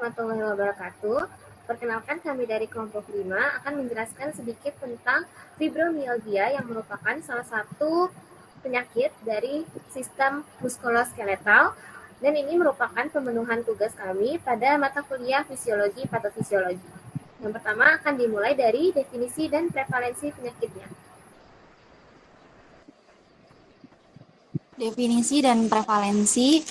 warahmatullahi wabarakatuh. Perkenalkan, kami dari kelompok 5 akan menjelaskan sedikit tentang fibromialgia yang merupakan salah satu penyakit dari sistem muskuloskeletal, dan ini merupakan pemenuhan tugas kami pada mata kuliah fisiologi patofisiologi. Yang pertama akan dimulai dari definisi dan prevalensi penyakitnya. Definisi dan prevalensi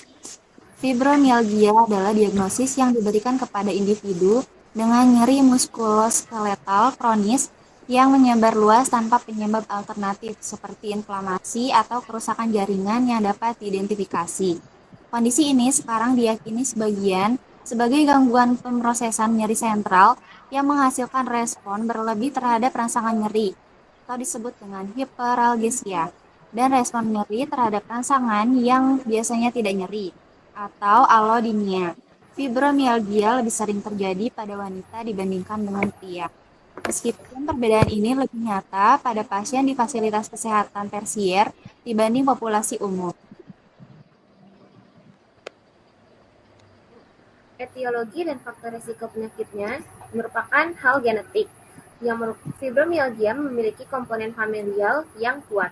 fibromialgia adalah diagnosis yang diberikan kepada individu dengan nyeri muskuloskeletal kronis yang menyebar luas tanpa penyebab alternatif seperti inflamasi atau kerusakan jaringan yang dapat diidentifikasi. Kondisi ini sekarang diyakini sebagai gangguan pemrosesan nyeri sentral yang menghasilkan respon berlebih terhadap rangsangan nyeri atau disebut dengan hiperalgesia, dan respon nyeri terhadap rangsangan yang biasanya tidak nyeri atau allodynia. Fibromialgia lebih sering terjadi pada wanita dibandingkan dengan pria. Meskipun perbedaan ini lebih nyata pada pasien di fasilitas kesehatan tersier dibanding populasi umum. Etiologi dan faktor risiko penyakitnya merupakan hal genetik. Fibromialgia memiliki komponen familial yang kuat.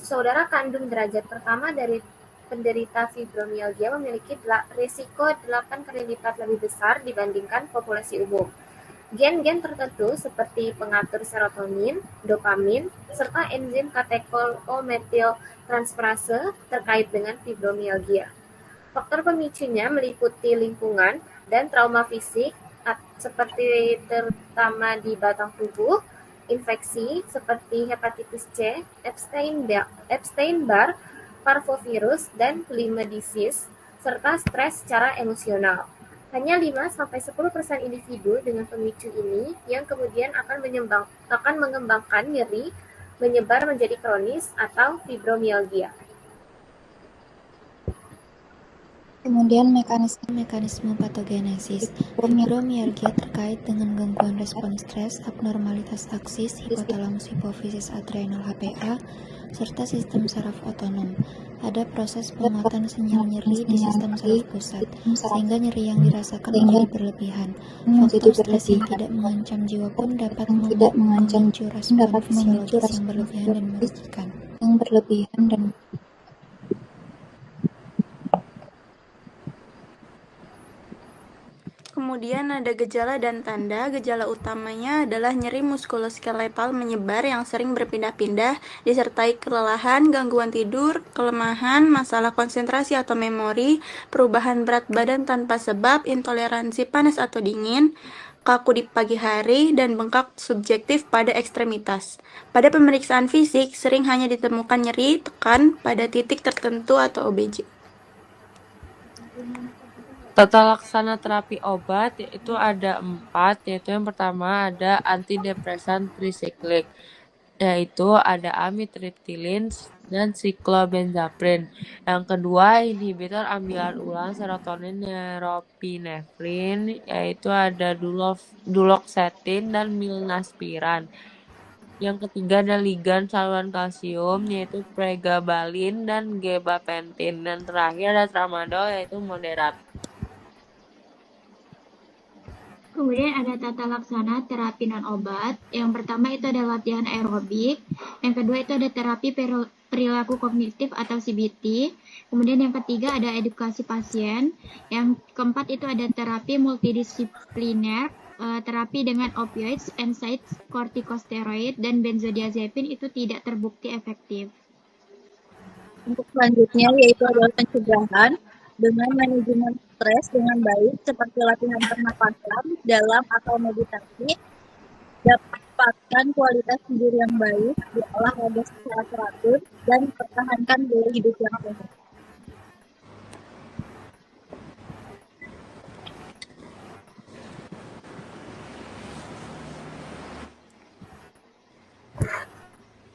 Saudara kandung derajat pertama dari penderita fibromialgia memiliki risiko 8 kali lipat lebih besar dibandingkan populasi umum. Gen-gen tertentu seperti pengatur serotonin, dopamin, serta enzim katekolomethyltransferase terkait dengan fibromialgia. Faktor pemicunya meliputi lingkungan dan trauma fisik seperti terutama di batang tubuh, infeksi seperti hepatitis C, Epstein-Barr, parvovirus, dan Lyme disease, serta stres secara emosional. Hanya 5-10% individu dengan pemicu ini yang kemudian akan mengembangkan nyeri menyebar menjadi kronis atau fibromialgia. Kemudian mekanisme patogenesis. Fibromialgia terkait dengan gangguan respon stres, abnormalitas aksis, hipotalamus hipofisis adrenal HPA, serta sistem saraf otonom. Ada proses penguatan sinyal nyeri di sistem saraf pusat, sehingga nyeri yang dirasakan menjadi berlebihan. Faktor stres yang tidak mengancam jiwa pun dapat memicu respon fisiologis yang berlebihan dan merugikan. Kemudian ada gejala dan tanda. Gejala utamanya adalah nyeri muskuloskeletal menyebar yang sering berpindah-pindah, disertai kelelahan, gangguan tidur, kelemahan, masalah konsentrasi atau memori, perubahan berat badan tanpa sebab, intoleransi panas atau dingin, kaku di pagi hari, dan bengkak subjektif pada ekstremitas. Pada pemeriksaan fisik, sering hanya ditemukan nyeri tekan pada titik tertentu atau OBJ. Tata laksana terapi obat itu ada 4, yaitu yang pertama ada antidepresan trisiklik, yaitu ada amitriptilin dan siklobenzaprin. Yang kedua inhibitor ambilan ulang serotonin norepinefrin, yaitu ada duloxetin dan milnaspiran. Yang ketiga ada ligan saluran kalsium, yaitu pregabalin dan gabapentin. Dan terakhir ada tramadol, yaitu moderat. Kemudian ada tata laksana terapi non-obat. Yang pertama itu ada latihan aerobik. Yang kedua itu ada terapi perilaku kognitif atau CBT. Kemudian yang ketiga ada edukasi pasien. Yang keempat itu ada terapi multidisipliner. Terapi dengan opioids, NSAIDs, kortikosteroid, dan benzodiazepin itu tidak terbukti efektif. Untuk selanjutnya yaitu adalah pencegahan dengan manajemen stres dengan baik seperti latihan pernapasan dalam atau meditasi, dapatkan kualitas tidur yang baik, berolahraga secara teratur, dan pertahankan gaya hidup yang sehat.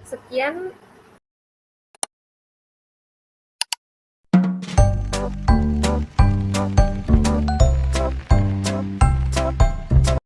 Sekian